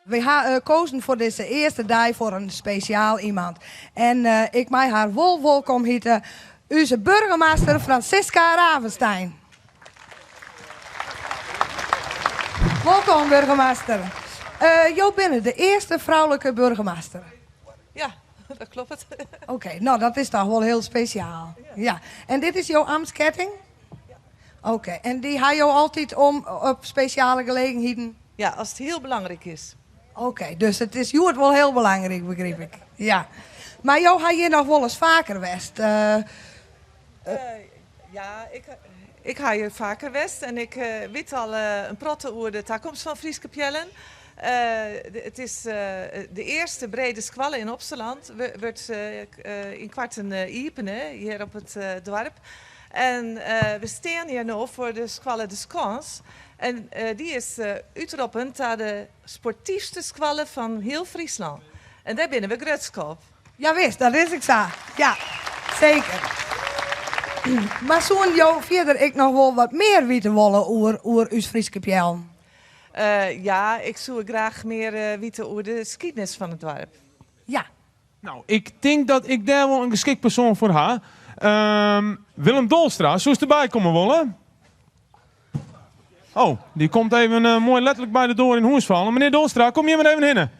We hebben gekozen voor deze eerste dag voor een speciaal iemand. En ik mag haar welkom heten, onze burgemeester Francisca Ravenstein. Welkom, burgemeester. Jij bent de eerste vrouwelijke burgemeester. Ja, dat klopt. Oké, nou dat is toch wel heel speciaal. Ja. En dit is jouw ambtsketting? Ja. Oké, en die hou je altijd om op speciale gelegenheden? Ja, als het heel belangrijk is. Oké, dus het is jou wel heel belangrijk, begreep ik. Ja. Maar jou had je nog wel eens vaker west. Ja, ik ga hier vaker west en ik weet al een protte over de toekomst van Frieske Pjellen. Het is de eerste brede squalle in Opseland. Wordt in kwarten Iepen, hier op het dorp. En we staan hier nu voor de squalle de Skans. En die is uitroepend naar de sportiefste squalle van heel Friesland. En daar binnen we Grutskop. Ja, wist, dat is ik zo. Ja, zeker. Maar zo'n jou verder ik nog wel wat meer weten willen over uw Frieske Pjellen. Ja, ik zou graag meer weten over de geschiedenis van het dorp. Ja. Nou, ik denk dat ik daar wel een geschikt persoon voor ha. Willem Dolstra, zou je erbij komen willen? Oh, die komt even mooi letterlijk bij de deur in huis vallen. Meneer Dolstra, kom hier maar even in.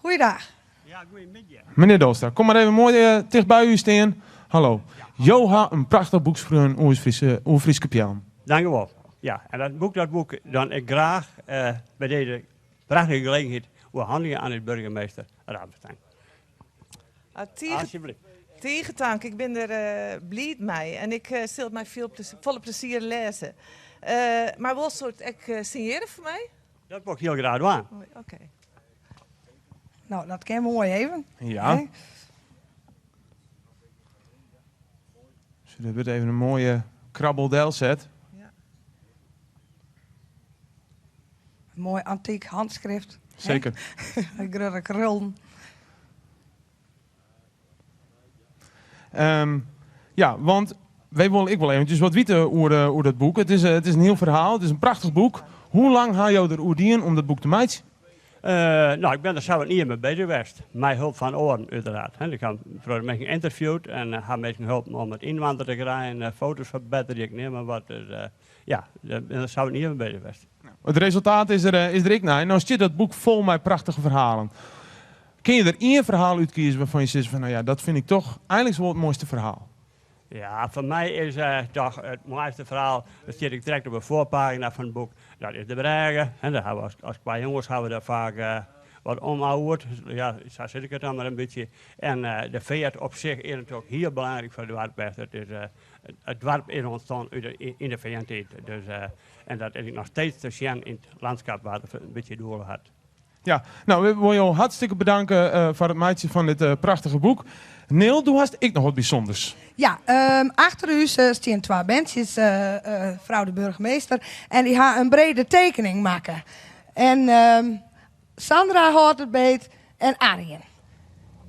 Goeiedag. Ja, goedemiddag. Meneer Dolstra, kom maar even mooi dicht bij u staan. Hallo. Joha, een prachtig boek voor een Frieske Pjellen. Dank u wel. Ja, en dat boek dan ik graag bij deze prachtige gelegenheid overhandigen aan de burgemeester Ravenstein. Alsjeblieft. Tegentank, ik ben er blij mee en ik zal het mij volle plezier lezen. Maar wel soort signeren voor mij? Dat moet ik heel graag doen. Oké. Nou, dat kan mooi even. Ja. Hè? Dus er wordt even een mooie krabbeldel zet. Ja. Een mooi antiek handschrift. Zeker. Grurre krullen. Ja, want ik wil eventjes wat weten over dat boek. Het is een heel verhaal, het is een prachtig boek. Hoe lang ga je er oerdien om dat boek te maken? Nou, ik ben er zelf niet mee bezig geweest. Met hulp van oren, uiteraard. Ik heb mensen geïnterviewd en heb mensen geholpen om het inwanderen te krijgen, foto's verbeteren die ik neem. Wat, dus, ja, daar ben ik zelf niet mee bezig geweest. Het resultaat is er ik naar. Nou zit dat boek vol met prachtige verhalen. Kun je er één verhaal uitkiezen waarvan je zegt van, nou ja, dat vind ik toch eigenlijk wel het mooiste verhaal? Ja, voor mij is toch het mooiste verhaal, dat zit ik direct op de voorpagina van het boek, dat is de Bregen. En daar hebben we als qua jongens hebben we daar vaak wat omoud. Ja, zo zit ik het dan maar een beetje. En de veert op zich is natuurlijk heel belangrijk voor het dorp. Het dorp is ontstaan in de VNT. Dus, en dat is nog steeds te zien in het landschap waar het een beetje door had. Ja, nou, we willen jou hartstikke bedanken voor het maatje van dit prachtige boek. Neel, doe hast ik nog wat bijzonders. Ja, achter u staan twee bandjes, vrouw de burgemeester. En die gaan een brede tekening maken. En Sandra hoort het beet en Arjen.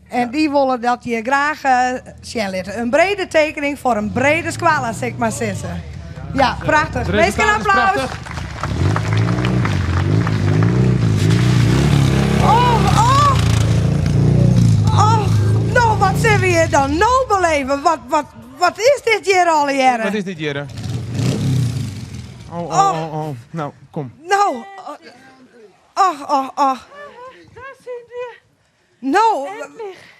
En die willen dat je graag zien laten. Een brede tekening voor een brede squalla, zeg maar zeggen. Ja, prachtig. Wees een applaus. Nou, wat zijn we hier dan nou beleven? Wat is dit hier al, heren? Wat is dit, Jere? Oh. Nou, kom. Nou, Daar zijn we. Nou,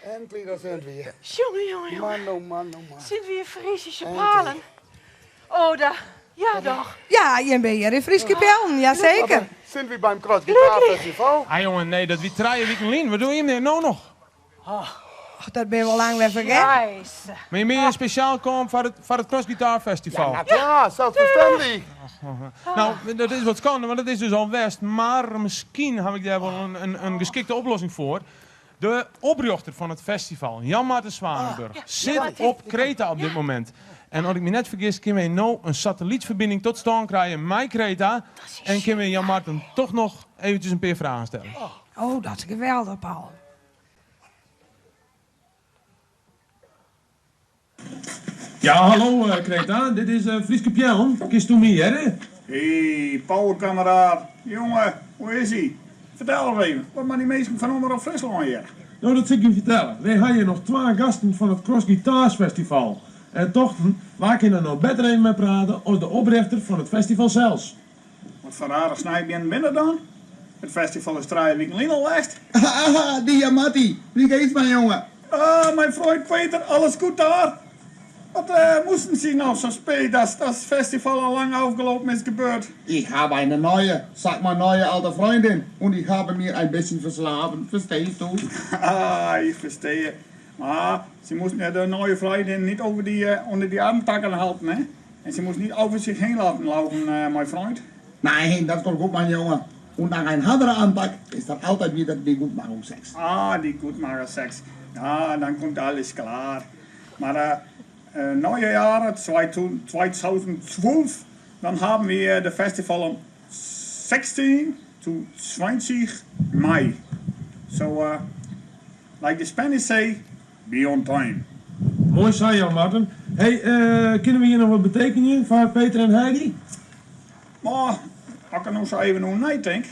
Endlich, daar zijn we. Jongen. Man, oh man. Zijn we in Friesische palen? Oh, daar. Ja, toch. ja, je bent hier in Frieske Pjellen, jazeker. Zijn we beim Cross Guitar Festival? Ah jongen, nee, dat wie traaien weekend lien. Wat doe je hier nou nog? Och, dat ben je wel lang weer vergeten. Nice. Maar je meer speciaal komen voor het Cross Guitar Festival. Ja, klaar, zelfverstandig. Nou, dat is wat kan, want dat is dus al West. Maar misschien heb ik daar wel een geschikte oplossing voor. De oprichter van het festival, Jan-Maarten Zwanenburg, zit op Kreta op dit moment. En als ik me net vergis, kunnen we nou een satellietverbinding tot stand krijgen met Kreta. En kunnen we Jan-Maarten toch nog eventjes een paar vragen stellen. Oh, dat is geweldig, Paul. Ja, hallo Kreta, dit is Frieske Pjel. Kist u me, hè? Hey, powerkameraad. Jongen, hoe is hij? Vertel nog even, wat maar die mensen van Omroep Friesland hier? Nou, dat zal ik je vertellen. Wij hadden hier nog 2 gasten van het Cross Guitars Festival. En toch, waar kan je er nou beter een mee praten als de oprichter van het festival zelfs? Wat voor rare snijbeen binnen dan? Het festival is 3 weken al west. Haha, die Yamati. Wie geeft mijn jongen? Ah, mijn vriend Peter, alles goed daar? Wat moesten ze nou zo spelen dat het festival al lang afgelopen is gebeurd? Ich habe eine neue, sag mal neue alte Freundin. Und ich habe mir ein bisschen verslaven, verstehst du? Ah, ik verstehe. Maar ze moesten de nieuwe vriendin niet over onder die armtakken helpen, hè? En ze moest niet over zich heen laten lopen, mijn vriend. Nein, das kommt gut, mein Junge. Und nach einem anderen Antrag ist dann altijd wieder die Gutmachungsex. Ah, die Gutmacherseks. Ja, dan komt alles klaar. Maar neue Jahre 2012, dan haben wir das Festival am 16 to 20 Mai. So, like the Spanish say, be on time. Mooi zei Jan Martin. Hey, kunnen we hier nog wat betekenen voor Peter en Heidi? Maar, als ik er nog zo even over nadenk,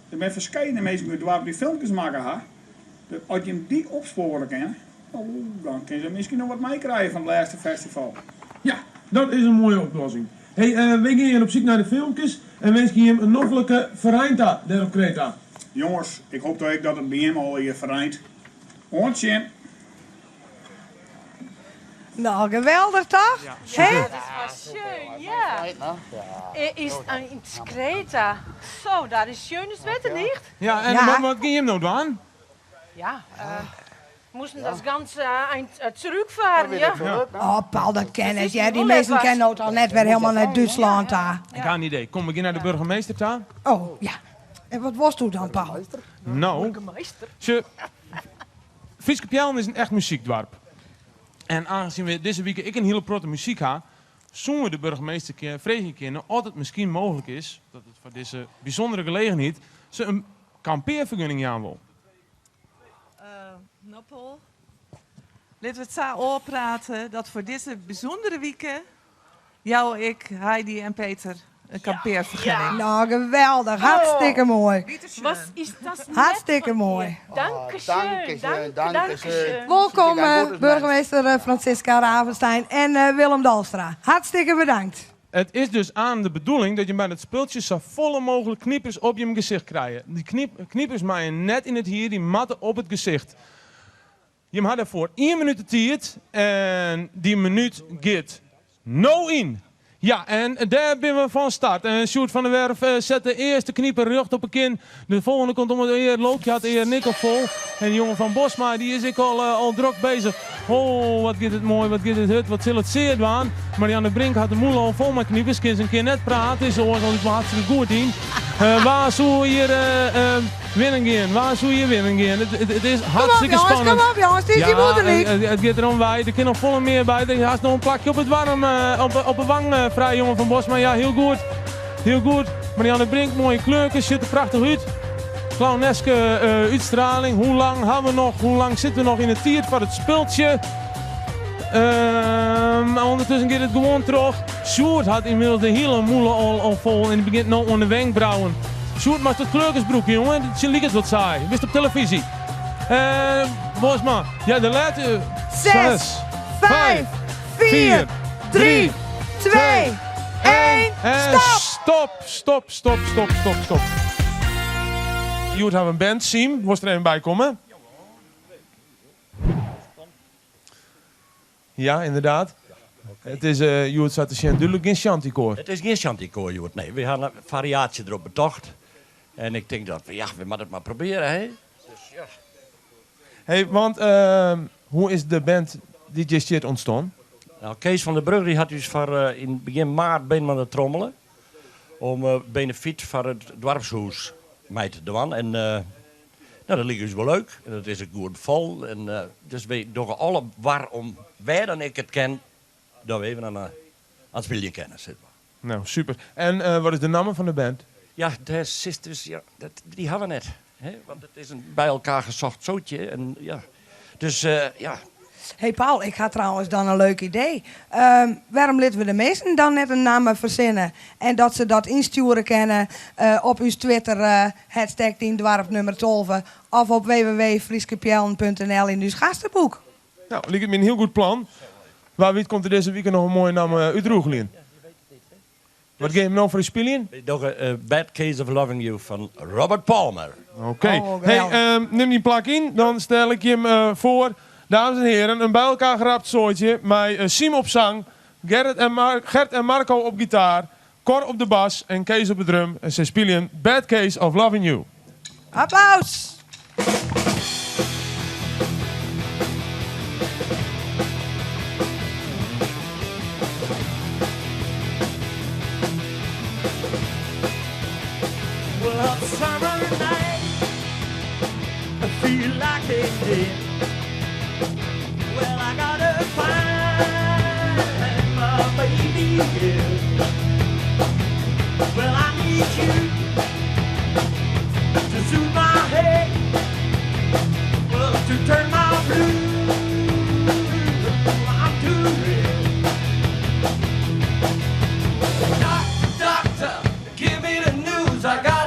er zijn verschillende mensen die filmpjes maken. Als je hem die opsporen kan, dan kun je misschien nog wat meekrijgen van het laatste festival. Ja, dat is een mooie oplossing. Hey, we gaan hier op zoek naar de filmpjes en wens je hem een noffelijke vereinta daar op Kreta. Jongens, ik hoop toch dat het bij hem al hier vereint. Ontje. Nou, geweldig toch? Hè? Das war schön, ja. Ist ein Kreta. So, da ist schönes Wetter, nicht? Ja, en Ja. wat ga je hem nou doen? Ja, müssen das Ganze zurückfahren, ja? Oh, Paul, dat ken ik. Ja, die mensen kennen het al net weer helemaal naar Duitsland daar. Ik ga een idee. Kom, we gaan naar de burgemeester toe. Oh, ja. En wat was toen dan, Paul? Nou, Frieske Pjellen is een echt muziekdorp. En aangezien we deze week ik een hele protte muziek ha, zongen we de burgemeester vregen kennen of het misschien mogelijk is dat het voor deze bijzondere gelegenheid ze een kampeervergunning aan wil. Nou, Paul, laten we het zo praten dat voor deze bijzondere weken jou, ik, Heidi en Peter een kampeervergunning. Nou, geweldig. Hartstikke mooi. Was ist das nett Hartstikke von mooi. dir. Dankeschön, Dankeschön, danke. dankeschön. Welkom, Ja, goed, burgemeester Francisca Ravenstein en Willem Dalstra. Hartstikke bedankt. Het is dus aan de bedoeling dat je bij het speeltje zo volle mogelijk kniepers op je gezicht krijgt. Die kniepers maaien net in het hier, die matten op het gezicht. Je had ervoor 1 minuut de tijd en die minuut gaat no in. Ja, en daar zijn we van start. En Sjoerd van der Werf zet de eerste knieper recht op een kin. De volgende komt om het eer Loopje had eer Nikkel vol. En de jongen van Bosma die is ik al druk bezig. Oh, wat gaat het mooi, wat gaat het hut, wat zal het zeer doen. Marianne Brink had de moel al vol met kniepers. Kan ze een keer net praten, is al iets hartstikke goed in. Waar zou hier winnen gaan? Waar zou je winnen gaan? Het is hartstikke spannend. Kom op jongens, het is die moederlijk. Het gaat erom bij. Er kan nog volle meer bij. Er is nog een plakje op het warm, op de wang vrij, jongen van Bosma. Ja, heel goed. Heel goed. Marianne Brink, mooie kleurtjes, ziet er prachtig uit. Clowneske uitstraling. Hoe lang hebben we nog? Hoe lang zitten we nog in het tiert van het speeltje? Ondertussen gaat het gewoon terug. Sjoerd had inmiddels de hele moelen al vol en die begint nu aan de wenkbrauwen. Sjoerd maakt het kleurtjesbroekje, jongen. Het lijkt het wat saai. Wist op televisie. Bosma, ja, de laatste. 6, 5, 4, 3, 2, 1. Stop. Joert hebben een band, Siem. Moest er even bij komen? Ja, inderdaad. Het is, Joert zat te zien, duidelijk geen shantykoor. Het is geen shantykoor, Joert. Nee, we hadden een variatie erop betocht. En ik denk dat we moeten het maar proberen, hè. Dus ja. Hey, want hoe is de band DJ Shit ontstaan? Nou, Kees van der Brug die had dus voor in begin maart ben aan het trommelen. Om benefiet voor het dorpshuis mee te doen. En nou, dat lijkt dus wel leuk. En dat is een goed vol. En dus we doen alle waarom wij dan ik het ken, dat we even aan het spelen kennen. Zeg maar. Nou, super. En wat is de naam van de band? Ja, de sisters, ja, die hebben we net. Hè? Want het is een bij elkaar gezocht zootje. En, ja. Dus ja. Hey Paul, ik had trouwens dan een leuk idee. Waarom laten we de mensen dan net een naam verzinnen? En dat ze dat insturen kennen op uw Twitter, hashtag 10dwarp nummer 12. Of op www.frieskepjellen.nl in uw gastenboek. Nou, lijkt het me een heel goed plan. Waar weet komt er deze week nog een mooie naam uit Roegelien? Wat ga je nou voor een spelen? Nog een Bad Case of Loving You van Robert Palmer. Oké. Oh, Hey, neem die plak in, dan stel ik je hem voor. Dames en heren, een bij elkaar gerapt soortje met Siem op zang, Gert en Marco op gitaar, Cor op de bas en Kees op de drum. En ze spelen Bad Case of Loving You. Applaus! Well, on summer night, I feel like a dead. Well, I gotta find my baby again. Well, I need you to soothe my head. Well, to turn my blues. I'm too red. Doctor, doctor, give me the news. I got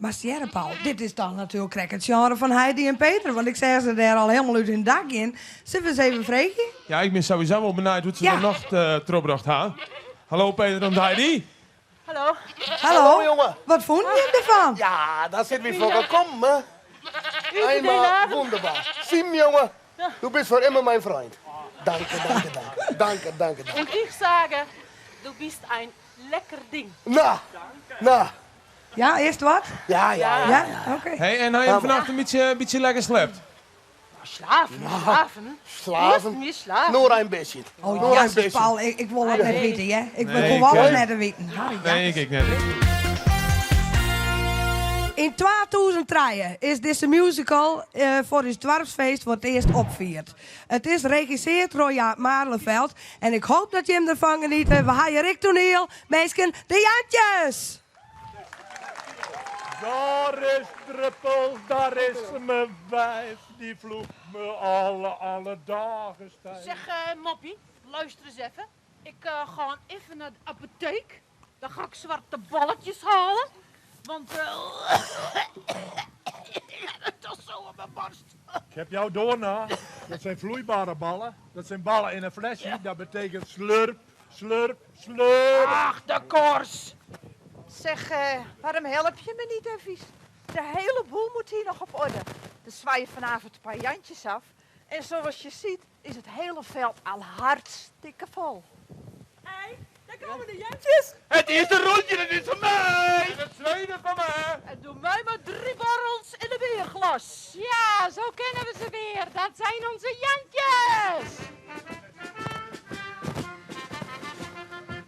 Maar Sierra Paul, dit is dan natuurlijk het genre van Heidi en Peter. Want ik zeg ze daar al helemaal uit hun dak in. Zullen we eens even vragen? Ja, ik ben sowieso wel benieuwd hoe ze er nog terugbracht hebben. Hallo Peter en Heidi. Hallo. Hallo, jongen. Wat vond je ervan? Ja, daar zit weer voor gekomen. Eenmaal wonderbaar. Siem, jongen. Du bist voor immer mijn vriend. Danke. Und ich sage, du bist ein lekker ding. Nou. Ja, eerst wat? Ja. Oké. Hey, en hij heeft vannacht een beetje lekker slept. Slaven. Slaven? Nur ein bisschen. Oh, Nur ein ja, bisschen. Paul, ik wil het net weten, hè? Ik wil Nee, gewoon ik, net weten. Harry, ja. Nee, ik net. In 2003 is deze musical voor het dorpsfeest voor het eerst opgevierd. Het is geregisseerd door Jaap Maarleveld en ik hoop dat je hem ervan geniet. We gaan Rick Toneel, meisken, de Jantjes! Daar is druppel, daar is mijn wijf, die vloekt me alle dagen stijf. Zeg, Moppie, luister eens even. Ik ga even naar de apotheek. Dan ga ik zwarte balletjes halen. Want dat is zo op mijn borst. Ik heb jou doorna. Dat zijn vloeibare ballen. Dat zijn ballen in een flesje. Ja. Dat betekent slurp, slurp, slurp. Ach, de kors. Zeg, waarom help je me niet even? De hele boel moet hier nog op orde. Er zwaaien vanavond een paar jantjes af. En zoals je ziet is het hele veld al hartstikke vol. Hé, daar komen de jantjes. Het eerste rondje, dat is van mij. En het tweede van mij. En doe mij maar 3 borrels in een weerglas. Ja, zo kennen we ze weer. Dat zijn onze jantjes.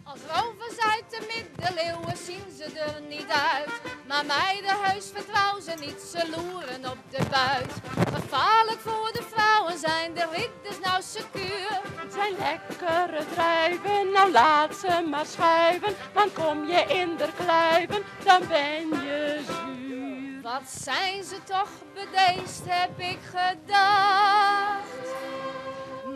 Als rovers uit de middeleeuwen zien ze er niet uit. Maar meidenhuis vertrouwen ze niet, ze loeren op de buit. Gevaarlijk voor de vrouwen zijn de ridders nou secuur. Het zijn lekkere druiven, nou laat ze maar schuiven. Want kom je in de kluiven, dan ben je zuur. Wat zijn ze toch bedeesd, heb ik gedacht.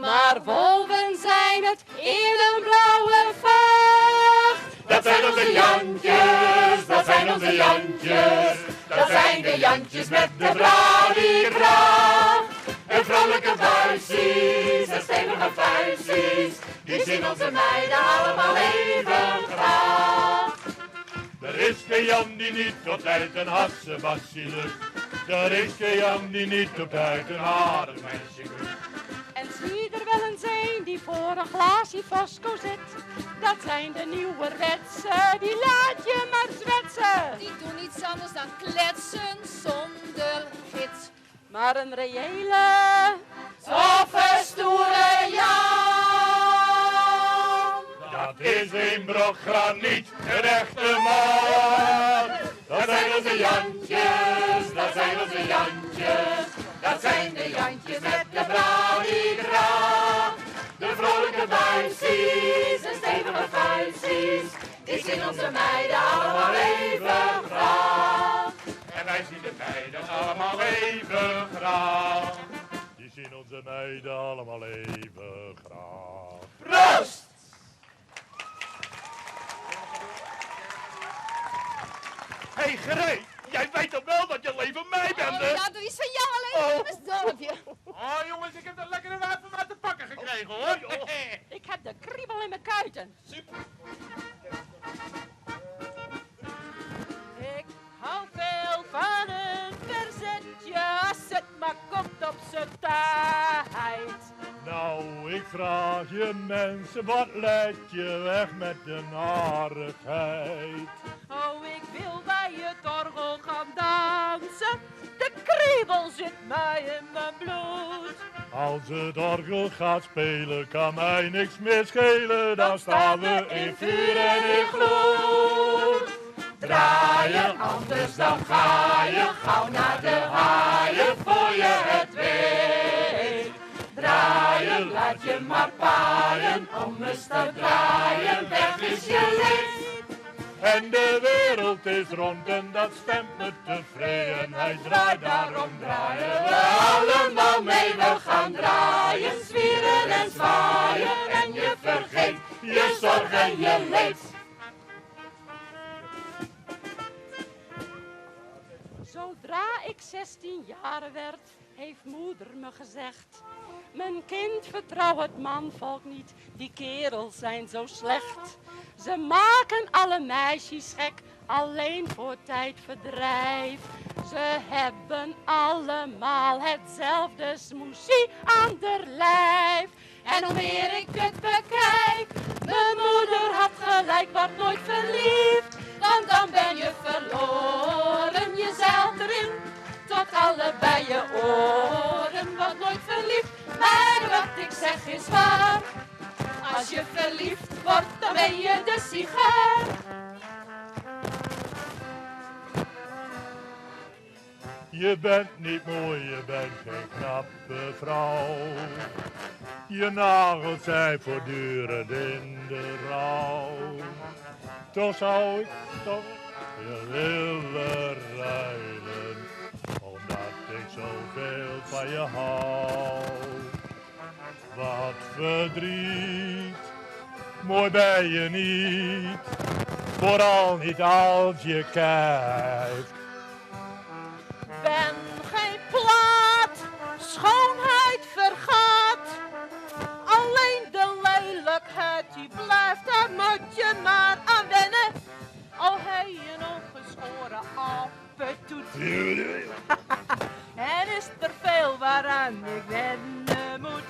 Maar boven zijn het in een blauwe vacht. Dat zijn onze Jantjes, dat zijn onze Jantjes. Dat zijn de Jantjes met de bradekracht. En vrolijke buisjes en stevige vuistjes. Die zien onze meiden allemaal even graag. Er is geen Jan die niet op tijd een hassenbassie lukt. Er is geen Jan die niet op tijd een aardig meisje lukt. En zie er wel eens een die voor een glaasje Fosco zit. Dat zijn de nieuwerwetse, die laat je maar zwetsen. Die doen niets anders dan kletsen zonder gids. Maar een reële, toffe, stoere Jan. Dat is een brok graniet, een echte man. Dat zijn onze Jantjes, dat zijn onze Jantjes. Dat zijn de Jantjes met de bradekracht. De vrolijke buisjes en stevige vuistjes. Die zien onze meiden allemaal even graag. En wij zien de meiden allemaal even graag. Die zien onze meiden allemaal even graag. Proost! Hey Geree, jij weet toch wel dat je alleen van mij bent, hè? Ja, doe iets van jou alleen, dat is dorpje. Oh jongens, ik heb een lekkere wijf van mij te pakken gekregen hoor. ik heb de kriebel in mijn kuiten. Super. Ik hou veel van een verzetje als het maar komt op zijn tijd. Nou, ik vraag je mensen, wat let je weg met de narigheid? Oh, ik wil bij het orgel gaan dansen. De kriebel zit mij in mijn bloed. Als het orgel gaat spelen, kan mij niks meer schelen. Dan staan we in vuur en in gloed. Draaien, anders dan ga je gauw naar de haaien voor je het weet. Draaien, laat je maar paaien, om eens te draaien, weg is je leed. En de wereld is rond en dat stemt me tevreden. Hij draait, daarom draaien we allemaal mee, we gaan draaien, zwieren en zwaaien. En je vergeet je zorg en je leed. Zodra ik 16 jaar werd, heeft moeder me gezegd. Mijn kind, vertrouw het manvolk niet, die kerels zijn zo slecht. Ze maken alle meisjes gek, alleen voor tijdverdrijf. Ze hebben allemaal hetzelfde smoesie aan der lijf. En hoe meer ik het bekijk, mijn moeder had gelijk, word nooit verliefd. Want dan ben je verloren, je zeilt erin, tot allebei je oren. Word nooit verliefd, maar wat ik zeg is waar. Als je verliefd wordt, dan ben je de sigaar. Je bent niet mooi, je bent geen knappe vrouw. Je nagels zijn voortdurend in de rouw. Toch zou ik toch je willen ruilen, omdat ik zoveel van je hou. Wat verdriet, mooi ben je niet, vooral niet als je kijkt. Ben geen plaat, schoonheid vergaat. Alleen de lelijkheid die blijft, daar moet je maar aan wennen. Al heb je een ongeschoren appetoet. En is er veel waaraan ik wennen moet.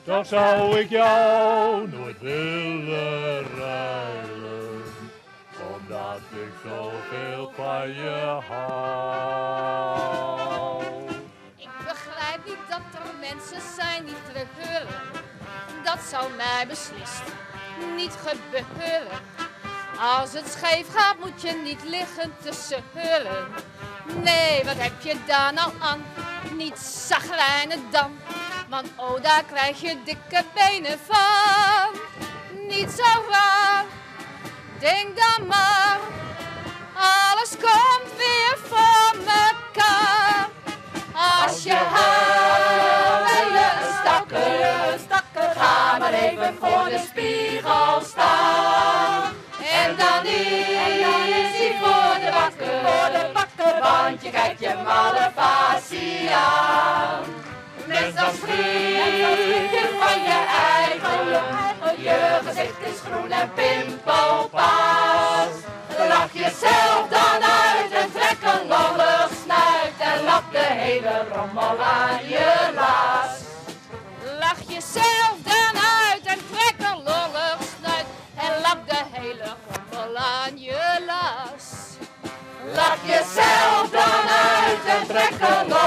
Toch zou ik jou nooit willen ruilen, omdat ik zoveel van je hou. Ik begrijp niet dat er mensen zijn die treuren. Dat zou mij beslist niet gebeuren. Als het scheef gaat moet je niet liggen te zeuren. Nee, wat heb je daar nou aan? Niet zagrijnen dan. Want oh, daar krijg je dikke benen van. Niet zo raar, denk dan maar. Alles komt weer voor mekaar. Als je huilt en je stakker, ga maar even voor de spiegel staan. En dan is hij voor de bakker, want je kijkt je malle facie aan. Mens, dan schrik je van je eigen lucht. Je gezicht is groen en pimpelpaas. Lach jezelf dan uit en trek een lollig snuit. En lap de hele rommel aan je laas. Lach jezelf dan uit en trek een lollig snuit. En lap de hele rommel aan je laas. Lach jezelf dan uit en trek een lollig